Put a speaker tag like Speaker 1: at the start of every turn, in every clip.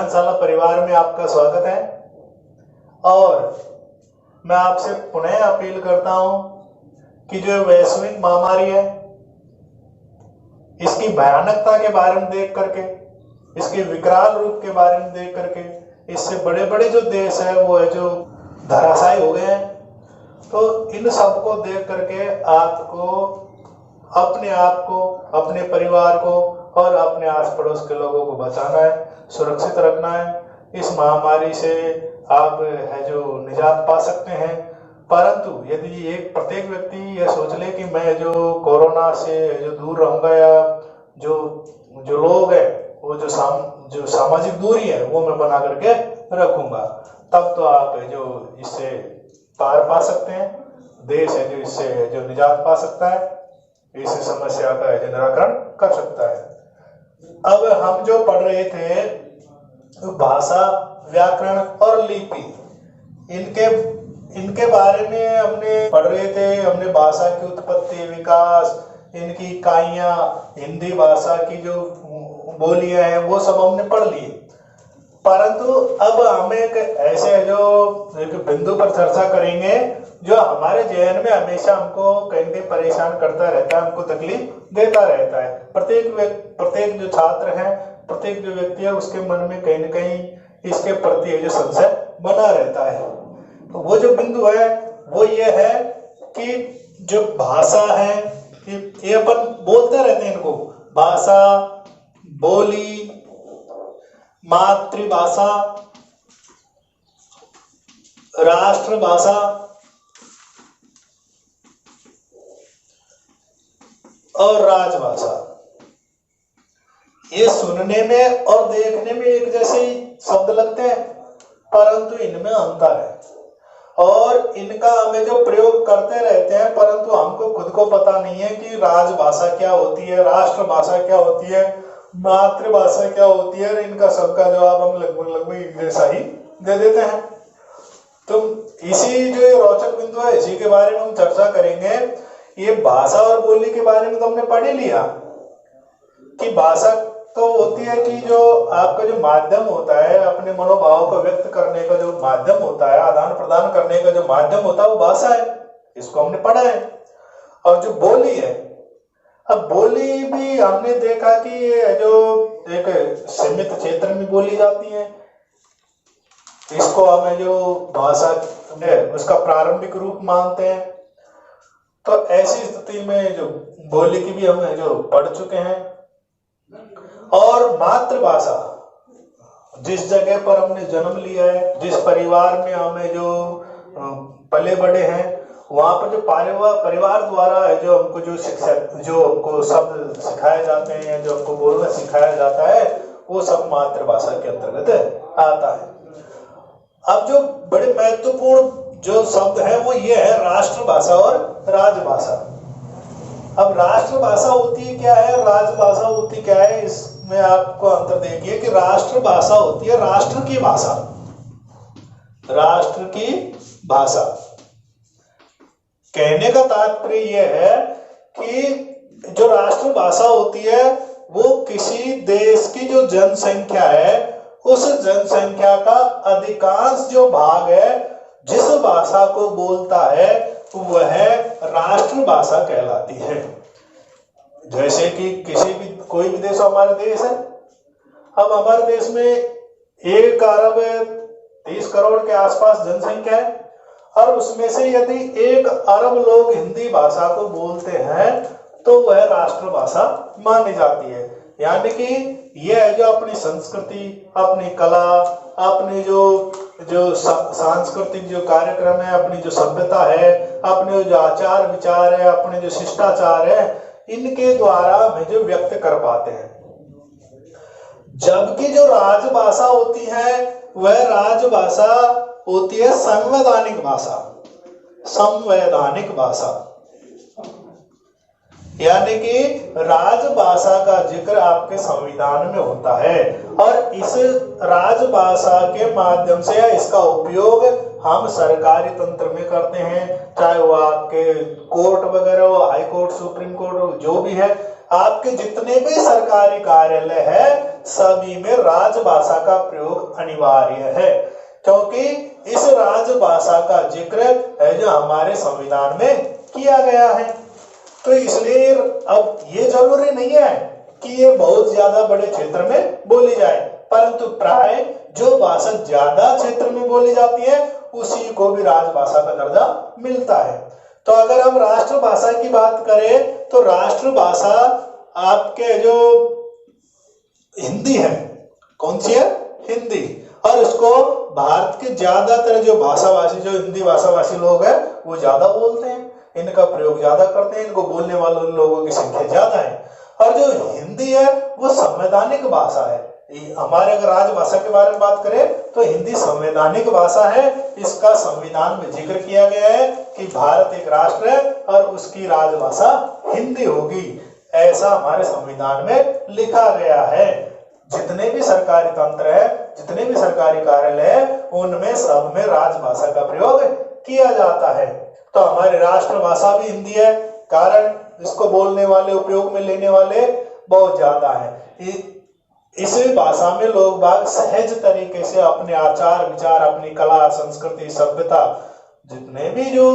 Speaker 1: ज्ञानशाला परिवार में आपका स्वागत है। और मैं आपसे पुनः अपील करता हूं कि जो वैश्विक महामारी है, इसकी भयानकता के बारे में देख करके, इसके विकराल रूप के बारे में देख करके, इससे बड़े बड़े जो देश है वो है जो धराशायी हो गए हैं। तो इन सब को देख करके आपको अपने आप को, अपने परिवार को और अपने आस पड़ोस के लोगों को बचाना है, सुरक्षित रखना है। इस महामारी से आप है जो निजात पा सकते हैं। परंतु यदि एक प्रत्येक व्यक्ति यह सोच ले कि मैं जो कोरोना से जो दूर रहूंगा, या जो लोग हैं वो जो सामाजिक दूरी है वो मैं बना करके रखूंगा, तब तो आप जो इससे पार पा सकते हैं। देश है जो इससे जो निजात पा सकता है, इस समस्या का जो निराकरण कर सकता है। अब हम जो पढ़ रहे थे भाषा, व्याकरण और लिपि, इनके बारे में हमने पढ़ रहे थे। हमने भाषा की उत्पत्ति, विकास, इनकी इकाइयां, हिंदी भाषा की जो बोलियां हैं वो सब हमने पढ़ ली। परंतु अब हम एक ऐसे जो एक बिंदु पर चर्चा करेंगे जो हमारे जहन में हमेशा हमको कहीं कहीं परेशान करता रहता है, हमको तकलीफ देता रहता है। प्रत्येक जो छात्र है, प्रत्येक जो व्यक्ति है, उसके मन में कहीं न कहीं इसके प्रति जो संशय बना रहता है। तो वो जो बिंदु है वो ये है कि जो भाषा है, ये अपन बोलते रहते हैं इनको, भाषा, बोली, मातृभाषा, राष्ट्रभाषा और राजभाषा। ये सुनने में और देखने में एक जैसे ही शब्द लगते हैं, परंतु इनमें अंतर है और इनका हमें जो प्रयोग करते रहते हैं, परंतु हमको खुद को पता नहीं है कि राजभाषा क्या होती है, राष्ट्रभाषा क्या होती है, मातृभाषा क्या होती है। और इनका सबका जवाब हम लगभग एक जैसा ही दे देते हैं। तो इसी जो रोचक बिंदु है, इसी के बारे में हम चर्चा करेंगे। ये भाषा और बोली के बारे में तो हमने पढ़ ही लिया कि भाषा तो होती है कि जो आपका जो माध्यम होता है, अपने मनोभाव को व्यक्त करने का जो माध्यम होता है, आदान प्रदान करने का जो माध्यम होता है, वो भाषा है। इसको हमने पढ़ा है। और जो बोली है, अब बोली भी हमने देखा कि ये जो एक सीमित क्षेत्र में बोली जाती है, इसको हमें जो भाषा है उसका प्रारंभिक रूप मानते हैं। तो ऐसी स्थिति में जो बोली की भी हम जो पढ़ चुके हैं। और मातृभाषा, जिस जगह पर हमने जन्म लिया है, जिस परिवार में हमें जो पले बड़े हैं, वहां पर जो परिवार द्वारा है जो हमको जो शिक्षा, जो हमको शब्द सिखाए जाते हैं, जो हमको बोलना सिखाया जाता है, वो सब मातृभाषा के अंतर्गत आता है। अब जो बड़े महत्वपूर्ण जो शब्द है वो ये है राष्ट्रभाषा और राजभाषा। अब राष्ट्रभाषा होती क्या है, राजभाषा होती क्या है, इसमें आपको अंतर देखिए कि राष्ट्रभाषा होती है राष्ट्र की भाषा। राष्ट्र की भाषा कहने का तात्पर्य यह है कि जो राष्ट्रभाषा होती है वो किसी देश की जो जनसंख्या है, उस जनसंख्या का अधिकांश जो भाग है जिस भाषा को बोलता है वह राष्ट्रभाषा कहलाती है। जैसे कि कोई भी देश, हमारे देश है, अब हमारे देश में 1 अरब 30 करोड़ के आसपास जनसंख्या है, और उसमें से यदि 1 अरब लोग हिंदी भाषा को बोलते हैं तो वह राष्ट्रभाषा मानी जाती है। यानी कि यह है जो अपनी संस्कृति, अपनी कला, अपनी जो सांस्कृतिक जो कार्यक्रम है, अपनी जो सभ्यता है, अपने जो आचार विचार है, अपने जो शिष्टाचार है, इनके द्वारा हम जो व्यक्त कर पाते हैं। जबकि जो राजभाषा होती है वह राजभाषा होती है संवैधानिक भाषा। संवैधानिक भाषा यानी कि राजभाषा का जिक्र आपके संविधान में होता है, और इस राजभाषा के माध्यम से इसका उपयोग हम सरकारी तंत्र में करते हैं, चाहे वो आपके कोर्ट वगैरह हो, हाई कोर्ट, सुप्रीम कोर्ट हो, जो भी है, आपके जितने भी सरकारी कार्यालय है सभी में राजभाषा का प्रयोग अनिवार्य है, क्योंकि इस राजभाषा का जिक्र है जो हमारे संविधान में किया गया है। तो इसलिए अब ये जरूरी नहीं है कि ये बहुत ज्यादा बड़े क्षेत्र में बोली जाए, परंतु प्राय जो भाषा ज्यादा क्षेत्र में बोली जाती है उसी को भी राजभाषा का दर्जा मिलता है। तो अगर हम राष्ट्रभाषा की बात करें तो राष्ट्रभाषा आपके जो हिंदी है, कौन सी है? हिंदी। और इसको भारत के ज्यादातर जो भाषाभाषी, जो हिंदी भाषाभाषी लोग हैं वो ज्यादा बोलते हैं, इनका प्रयोग ज्यादा करते हैं, इनको बोलने वाले लोगों की संख्या ज्यादा है। और जो हिंदी है वो संवैधानिक भाषा है। हमारे अगर राजभाषा के बारे में बात करें तो हिंदी संवैधानिक भाषा है। इसका संविधान में जिक्र किया गया है कि भारत एक राष्ट्र है और उसकी राजभाषा हिंदी होगी, ऐसा हमारे संविधान में लिखा गया है। जितने भी सरकारी तंत्र है, जितने भी सरकारी कार्यालय है, उनमें सब में राजभाषा का प्रयोग किया जाता है। तो हमारी राष्ट्रभाषा भी हिंदी है, कारण इसको बोलने वाले, उपयोग में लेने वाले बहुत ज्यादा है। इस भाषा में लोग बाग सहज तरीके से अपने आचार विचार, अपनी कला, संस्कृति, सभ्यता, जितने भी जो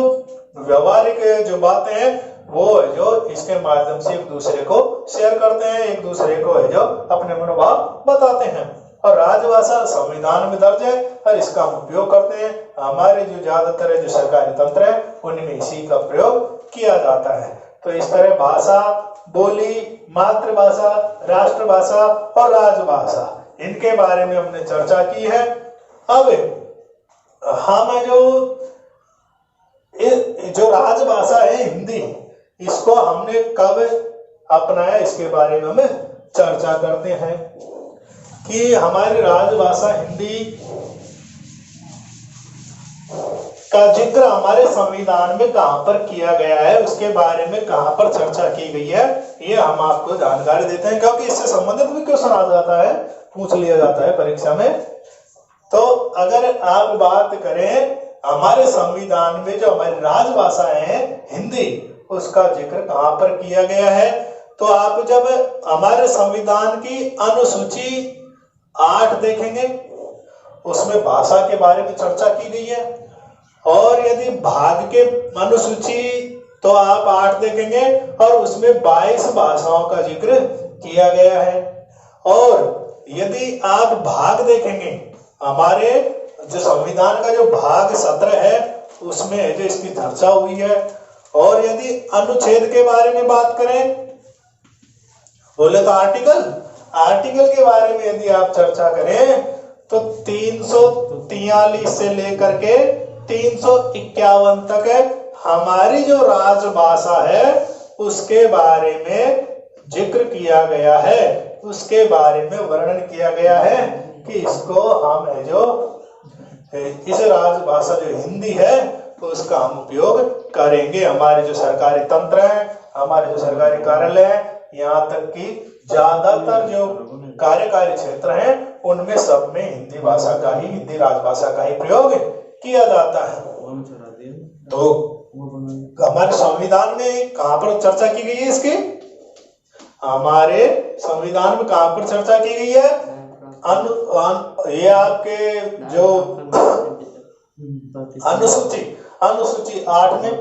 Speaker 1: व्यवहारिक जो बातें हैं वो है जो इसके माध्यम से एक दूसरे को शेयर करते हैं, एक दूसरे को है जो अपने मनोभाव बताते हैं। और राजभाषा संविधान में दर्ज है और इसका हम उपयोग करते हैं। हमारे जो ज्यादातर जो सरकारी तंत्र है उनमें इसी का प्रयोग किया जाता है। तो इस तरह भाषा, बोली, मातृभाषा, राष्ट्रभाषा और राजभाषा, इनके बारे में हमने चर्चा की है। अब हम जो राजभाषा है हिंदी, इसको हमने कब अपनाया इसके बारे में हम चर्चा करते हैं कि हमारी राजभाषा हिंदी का जिक्र हमारे संविधान में कहां पर किया गया है, उसके बारे में कहां पर चर्चा की गई है, ये हम आपको जानकारी देते हैं, क्योंकि इससे संबंधित भी क्वेश्चन आ जाता है, पूछ लिया जाता है परीक्षा में। तो अगर आप बात करें हमारे संविधान में जो हमारी राजभाषा है हिंदी, उसका जिक्र कहां पर किया गया है, तो आप जब हमारे संविधान की अनुसूची 8 देखेंगे उसमें भाषा के बारे में चर्चा की गई है। और यदि भाग के अनुसूची तो आप 8 देखेंगे और उसमें 22 भाषाओं का जिक्र किया गया है। और यदि आप भाग देखेंगे हमारे जो संविधान का जो भाग 17 है उसमें जो इसकी चर्चा हुई है। और यदि अनुच्छेद के बारे में बात करें, बोले तो आर्टिकल के बारे में यदि आप चर्चा करें तो 343 से लेकर के 351 तक है हमारी जो राजभाषा है उसके बारे में जिक्र किया गया है, उसके बारे में वर्णन किया गया है कि इसको हम है जो इस राजभाषा जो हिंदी है तो उसका हम उपयोग करेंगे। हमारे जो सरकारी तंत्र है, हमारे जो सरकारी कार्यालय है, यहाँ तक कि ज्यादातर जो कार्यकारी क्षेत्र हैं उनमें सब में हिंदी भाषा का ही, हिंदी राजभाषा का ही प्रयोग किया जाता है। तो हमारे संविधान में कहां पर चर्चा की गई है इसकी? हमारे संविधान में कहां पर चर्चा की गई है? ये आपके जो अनुसूची 8 में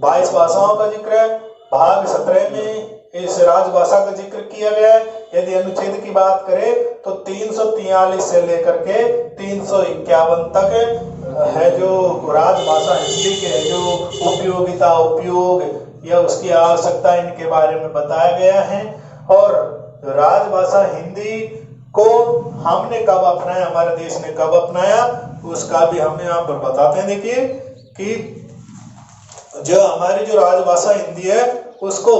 Speaker 1: 22 भाषाओं का जिक्र है, भाग 17 में इस राजभाषा का जिक्र किया गया है। यदि अनुच्छेद की बात करें तो 343 से लेकर के 351 तक है जो राजभाषा हिंदी के है जो उपयोगिता, उपयोग या उसकी आवश्यकता, इनके बारे में बताया गया है। और राजभाषा हिंदी को हमने कब अपनाया, हमारे देश ने कब अपनाया, उसका भी हम यहाँ पर बताते हैं। देखिए कि जो हमारी जो राजभाषा हिंदी है उसको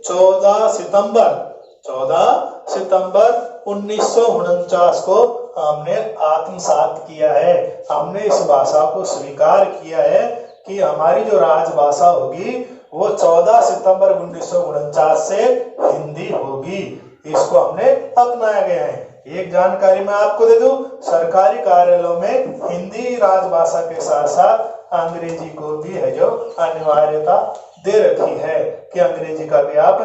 Speaker 1: 14 सितंबर 1949 को हमने आत्मसात किया है। हमने इस भाषा को स्वीकार किया है कि हमारी जो राजभाषा होगी वो 14 सितंबर 1949 से हिंदी होगी। इसको हमने अपनाया गया है। एक जानकारी मैं आपको दे दूं, सरकारी कार्यालयों में हिंदी राजभाषा के साथ साथ अंग्रेजी को भी है जो अनिवार्यता दे रखी है कि अंग्रेजी का भी आप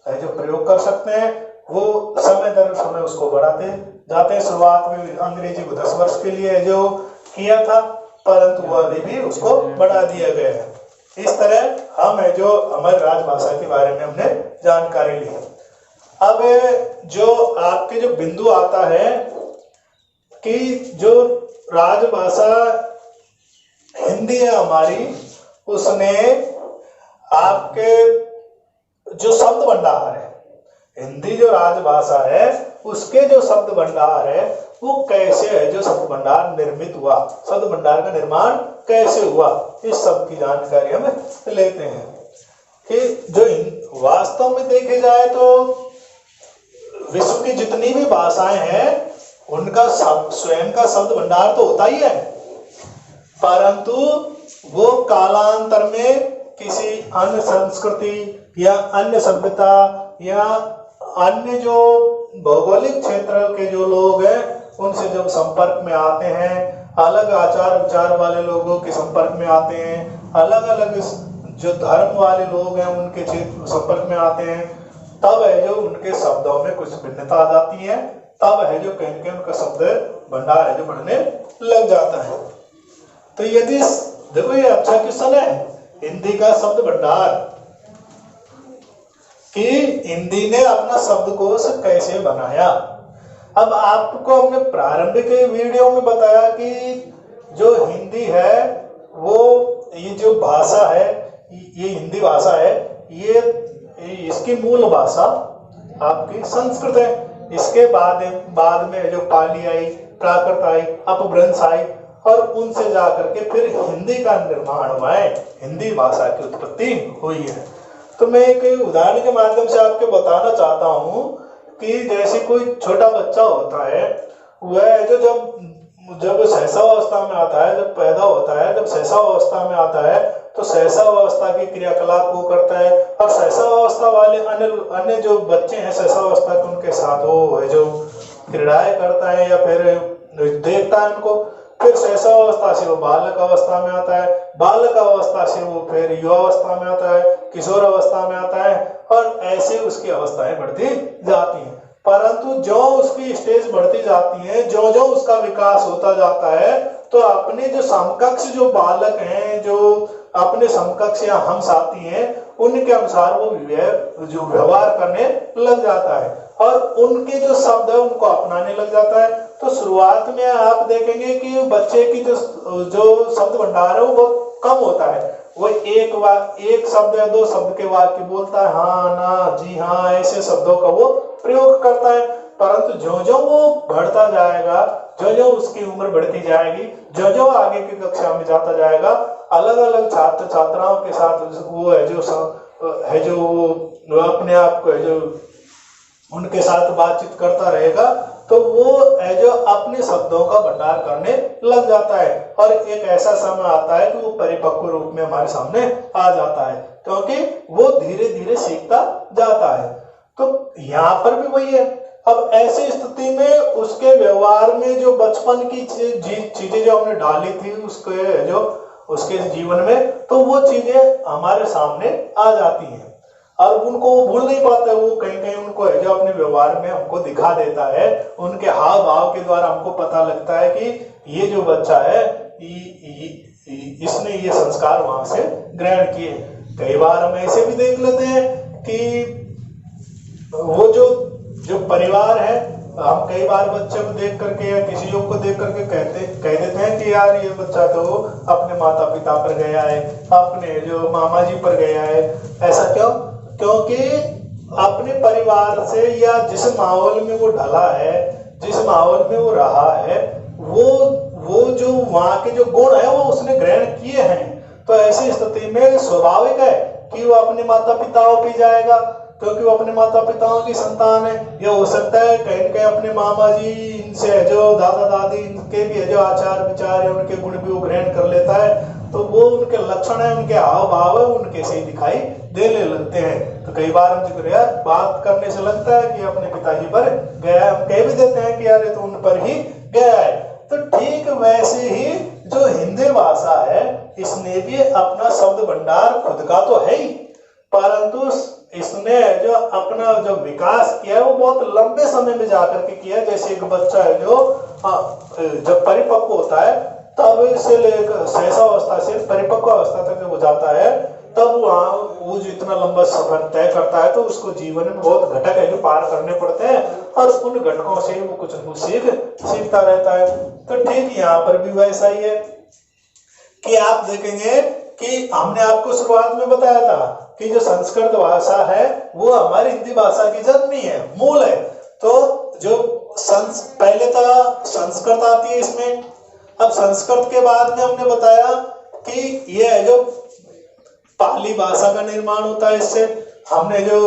Speaker 1: है जो प्रयोग कर सकते हैं। वो समय दर समय उसको बढ़ाते जाते हैं। शुरुआत में अंग्रेजी को 10 वर्ष के लिए जो किया था, परंतु वो अभी भी उसको बढ़ा दिया गया है। इस तरह हम है जो हमारी राजभाषा के बारे में हमने जानकारी ली। अब जो आपके जो बिंदु आता है कि जो राजभाषा हिंदी है हमारी, उसने आपके जो शब्द भंडार है, हिंदी जो राजभाषा है उसके जो शब्द भंडार है वो कैसे है, जो शब्द भंडार निर्मित हुआ, शब्द भंडार का निर्माण कैसे हुआ, इस सब की जानकारी हम लेते हैं। कि जो वास्तव में देखे जाए तो विश्व की जितनी भी भाषाएं हैं उनका स्वयं का शब्द भंडार तो होता ही है, परंतु वो कालांतर में किसी अन्य संस्कृति या अन्य सभ्यता या अन्य जो भौगोलिक क्षेत्र के जो लोग हैं उनसे जब संपर्क में आते हैं, अलग आचार विचार वाले लोगों के संपर्क में आते हैं, अलग अलग जो धर्म वाले लोग हैं उनके क्षेत्र संपर्क में आते हैं, तब है जो उनके शब्दों में कुछ भिन्नता आ जाती है, तब है जो कहीं कहीं उनका शब्द भंडार है जो बढ़ने लग जाता है। तो यदि देखो ये अच्छा क्वेश्चन है, हिंदी का शब्द भंडार कि हिंदी ने अपना शब्दकोश कैसे बनाया। अब आपको हमने प्रारंभिक वीडियो में बताया कि जो हिंदी है वो ये जो भाषा है, ये हिंदी भाषा है, ये इसकी मूल भाषा आपकी संस्कृत है। इसके बाद में जो पाली आई, प्राकृत आई, अपभ्रंश आई और उनसे जाकर के फिर हिंदी का निर्माण हुआ है, हिंदी भाषा की उत्पत्ति हुई है। तो मैं एक उदाहरण के माध्यम से आपको बताना चाहता हूँ कि जैसे कोई छोटा बच्चा होता है, वह जो जब शैशवावस्था में आता है, जब पैदा होता है, जब शैशवावस्था में आता है तो शैशवावस्था की क्रियाकलाप वो करता है और शैशवावस्था वाले अन्य जो बच्चे हैं शैशवावस्था के उनके साथ वो जो क्रीड़ाएं करता है या फिर देखता है उनको। फिर शैशवावस्था से वो बालक अवस्था में आता है, बालक अवस्था से वो फिर युवावस्था में आता है, किशोर अवस्था में आता है और ऐसे उसकी अवस्थाएं बढ़ती जाती हैं। परंतु जो उसकी स्टेज बढ़ती जाती है, जो जो उसका विकास होता जाता है, तो अपने जो समकक्ष जो बालक हैं, जो अपने समकक्ष या हम साथी हैं, उनके अनुसार वो जो व्यवहार करने लग जाता है और उनके जो शब्द है उनको अपनाने लग जाता है। तो शुरुआत में आप देखेंगे कि बच्चे की जो शब्द भंडार है वो बहुत कम होता है। वो एक शब्द या 2 शब्द के वाक्य बोलता है, हाँ ना जी हाँ, ऐसे शब्दों का वो प्रयोग करता है। परंतु जो जो वो बढ़ता जाएगा, जो जो उसकी उम्र बढ़ती जाएगी, जो जो आगे की कक्षा में जाता जाएगा, अलग अलग छात्र छात्राओं के साथ वो है जो अपने आप को है जो उनके साथ बातचीत करता रहेगा, तो वो है जो अपने शब्दों का भंडार करने लग जाता है और एक ऐसा समय आता है कि वो परिपक्व रूप में हमारे सामने आ जाता है, क्योंकि वो धीरे धीरे सीखता जाता है। तो यहाँ पर भी वही है। अब ऐसी स्थिति में उसके व्यवहार में जो बचपन की चीजें जो हमने डाली थी उसके जीवन में, तो वो चीजें हमारे सामने आ जाती हैं और उनको वो भूल नहीं पाता। वो कहीं कहीं उनको है जो अपने व्यवहार में हमको दिखा देता है, उनके हाव भाव के द्वारा हमको पता लगता है कि ये जो बच्चा है इसने ये संस्कार वहां से ग्रहण किए। कई बार हम ऐसे भी देख लेते हैं कि वो जो परिवार है, हम कई बार बच्चे को देख करके या किसी योग को देख करके कह देते हैं कि यार ये बच्चा तो अपने माता पिता पर गया है, अपने जो मामा जी पर गया है। ऐसा क्यों? क्योंकि अपने परिवार से या जिस माहौल में वो ढला है, जिस माहौल में वो रहा है, वो जो वहाँ के जो गुण है वो उसने ग्रहण किए हैं। तो ऐसी स्थिति में स्वाभाविक है कि वो अपने माता पिताओं पे जाएगा, क्योंकि वो अपने माता पिताओं की संतान है। यह हो सकता है कहीं कहीं अपने मामा जी इनसे जो दादा दादी इनके भी जो आचार विचार है उनके गुण भी वो ग्रहण कर लेता है, तो वो उनके लक्षण है, उनके हाव भाव है, उनके से ही दिखाई देने लगते हैं। तो कई बार हम जो यार बात करने से लगता है कि अपने पिताजी पर गया है, हम कह भी देते हैं कि यार ये तो उन पर ही गया है। तो ठीक वैसे ही जो हिंदी भाषा है, इसने भी अपना शब्द भंडार खुद का तो है ही, परंतु इसने जो अपना जो विकास किया है वो बहुत लंबे समय में जाकर के किया है। जैसे एक बच्चा है जो जब परिपक्व होता है तब से लेकर शैशवावस्था से परिपक्व अवस्था तक जब वो जाता है तब वहाँ वो जो इतना लंबा सफर तय करता है तो उसको जीवन में बहुत घटक है जो पार करने पड़ते हैं और उन घटकों से वो कुछ न कुछ सीखता रहता है। तो ठीक यहाँ पर भी वैसा ही है कि आप देखेंगे कि हमने आपको शुरुआत में बताया था कि जो संस्कृत भाषा है वो हमारी हिंदी भाषा की जननी है, मूल है। तो जो पहले तो संस्कृत आती है इसमें। अब संस्कृत के बाद में हमने बताया कि ये है जो पाली भाषा का निर्माण होता है इससे हमने जो,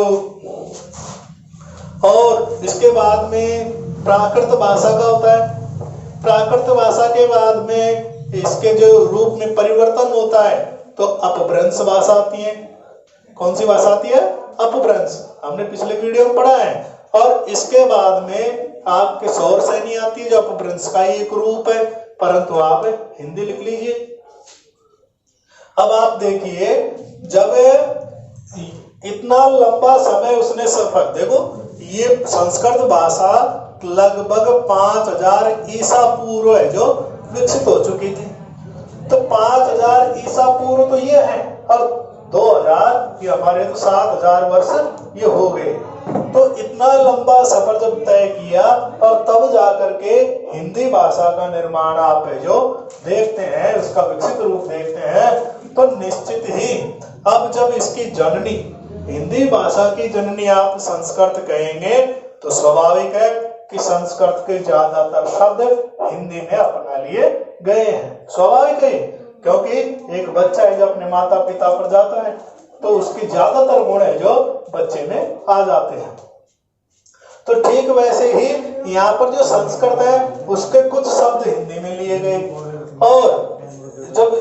Speaker 1: और इसके बाद में प्राकृत भाषा का होता है। प्राकृत भाषा के बाद में इसके जो रूप में परिवर्तन होता है तो अपभ्रंश भाषा आती है। कौन सी भाषा आती है? अपभ्रंश, हमने पिछले वीडियो में पढ़ा है। और इसके बाद में आपके सौर सैनी आती है जो अपभ्रंश का ही एक रूप है, परंतु आप हिंदी लिख लीजिए। अब आप देखिए जब इतना लंबा समय उसने सफर, देखो ये संस्कृत भाषा लगभग 5000 ईसा पूर्व है जो विकसित हो चुकी थी। तो 5000 ईसा पूर्व तो ये है और 2000 ये हमारे तो 7000 वर्ष ये हो गए। तो इतना लंबा सफर जब तय किया और तब जाकर के हिंदी भाषा का निर्माण आप जो देखते हैं उसका विकसित रूप देखते हैं तो निश्चित ही अब जब इसकी जननी हिंदी भाषा की जननी आप संस्कृत कहेंगे तो स्वाभाविक है कि संस्कृत के ज्यादातर शब्द हिंदी में अपना लिए गए हैं। स्वाभाविक है क्योंकि एक बच्चा है जो अपने माता पिता पर जाता है तो उसकी ज्यादातर गुण है जो बच्चे में आ जाते हैं। तो ठीक वैसे ही यहाँ पर जो संस्कृत है उसके कुछ शब्द हिंदी में लिए गए और जब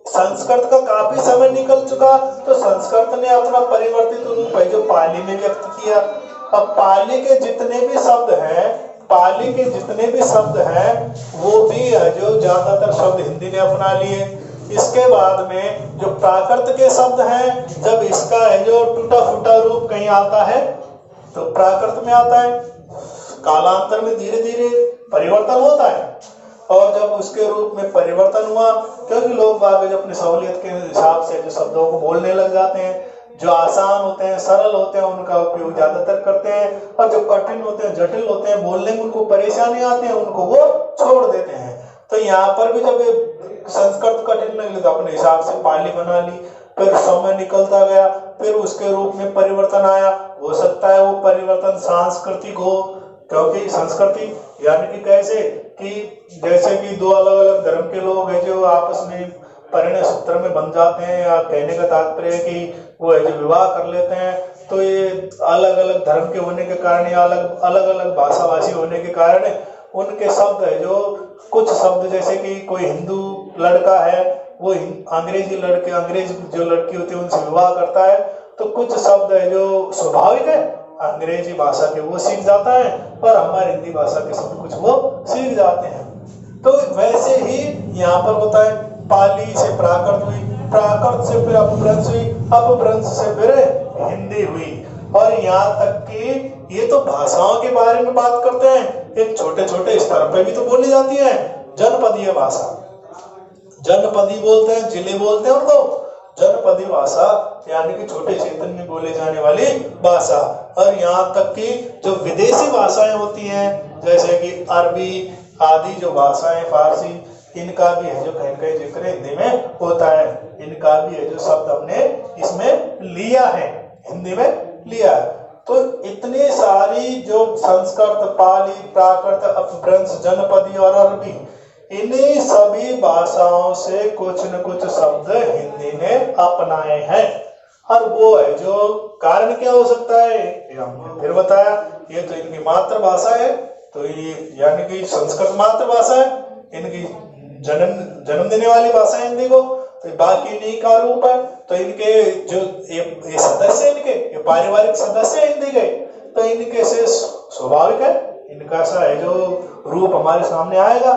Speaker 1: संस्कृत का काफी समय निकल चुका तो संस्कृत ने अपना परिवर्तित रूप है जो पाली में व्यक्त किया। अब पाली के जितने भी शब्द हैं वो भी है जो ज्यादातर शब्द हिंदी ने अपना लिए। इसके बाद में जो प्राकृत के शब्द हैं जब इसका है जो टूटा फूटा रूप कहीं आता है तो प्राकृत में आता है, कालांतर में धीरे धीरे परिवर्तन होता है और जब उसके रूप में परिवर्तन हुआ क्योंकि लोग बाग अपनी सहूलियत के हिसाब से जो शब्दों को बोलने लग जाते हैं, जो आसान होते हैं सरल होते हैं उनका उपयोग ज्यादातर करते हैं और जो कठिन होते हैं जटिल होते हैं बोलने में उनको परेशानी आती है उनको वो छोड़ देते हैं। तो यहाँ पर भी जब संस्कृत कठिन लगी तो अपने हिसाब से पाली बना ली, फिर समय निकलता गया, फिर उसके रूप में परिवर्तन आया। हो सकता है वो परिवर्तन सांस्कृतिक हो क्योंकि संस्कृति यानी कि कैसे कि जैसे कि दो अलग अलग धर्म के लोग हैं जो आपस में परिणय सूत्र में बन जाते हैं या कहने का तात्पर्य है कि वो है जो विवाह कर लेते हैं तो ये अलग अलग धर्म के होने के कारण या अलग अलग भाषाभाषी होने के कारण उनके शब्द है जो कुछ शब्द जैसे कि कोई हिंदू लड़का है वो अंग्रेज जो लड़की होती है उनसे विवाह करता है तो कुछ शब्द है जो स्वाभाविक है अंग्रेजी भाषा के वो सीख जाता है और हमारी हिंदी भाषा के शब्द कुछ वो सीख जाते हैं। तो वैसे ही यहाँ पर होता है पाली से प्राकृत हुई, प्राकृत से फिर अपभ्रंश हुई, अपभ्रंश से फिर हिंदी हुई और यहाँ तक कि ये तो भाषाओं के बारे में बात करते हैं, एक छोटे छोटे स्तर पे भी तो बोली जाती है जनपदीय भाषा। जनपदी बोलते हैं, जिले बोलते हैं उनको जनपदी भाषा यानी कि छोटे क्षेत्र में बोले जाने वाली भाषा। और यहाँ तक कि जो विदेशी भाषाएं होती हैं जैसे कि अरबी आदि जो भाषाएं फारसी इनका भी है जो कहीं कहीं जिक्र हिंदी में होता है, इनका भी है जो शब्द हमने इसमें लिया है हिंदी में लिया है। तो इतनी सारी जो संस्कृत पाली प्राकृत अपभ्रंश जनपदी और अरबी इन्हीं सभी भाषाओं से कुछ न कुछ शब्द हिंदी ने अपनाए हैं। और वो है जो कारण क्या हो सकता है ये हमने फिर बताया, ये तो इनकी मातृभाषा है तो ये यानी कि संस्कृत मातृभाषा है, इनकी जन्म देने वाली भाषा है हिंदी को, तो बाकी नहीं का रूप है तो इनके जो ये सदस्य इनके ये पारिवारिक सदस्य हिंदी के तो इनके से स्वाभाविक है इनका सा है जो रूप हमारे सामने आएगा,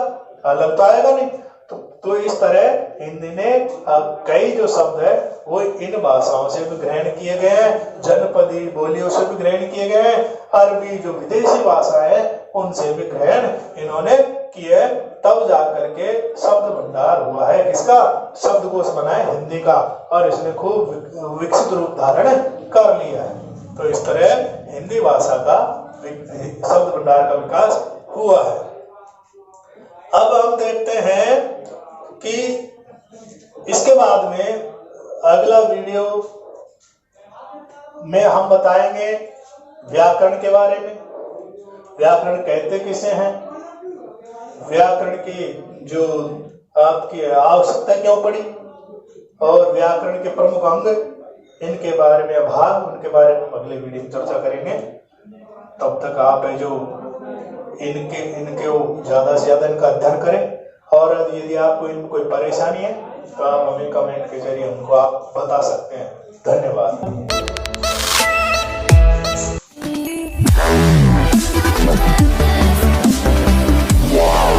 Speaker 1: अलग तो आएगा नहीं। तो इस तरह हिंदी ने कई जो शब्द है वो इन भाषाओं से भी ग्रहण किए गए हैं, जनपदी बोलियों से भी ग्रहण किए गए हैं, अरबी जो विदेशी भाषा है उनसे भी ग्रहण इन्होंने किए, तब जाकर के शब्द भंडार हुआ है किसका, शब्दकोश बना है हिंदी का, और इसने खूब विकसित रूप धारण कर लिया है। तो इस तरह हिंदी भाषा का शब्द भंडार का विकास हुआ है। अब हम देखते हैं कि इसके बाद में अगला वीडियो में हम बताएंगे व्याकरण के बारे में। व्याकरण कहते किसे हैं, व्याकरण की जो आपकी आवश्यकता क्यों पड़ी, और व्याकरण के प्रमुख अंग, इनके बारे में भाग, उनके बारे में अगले वीडियो में चर्चा करेंगे। तब तक आप जो इनके ज्यादा से ज्यादा इनका अध्ययन करें, और यदि आपको इनमें कोई परेशानी है तो आप हमें कमेंट के जरिए हमको आप बता सकते हैं। धन्यवाद।
Speaker 2: Wow.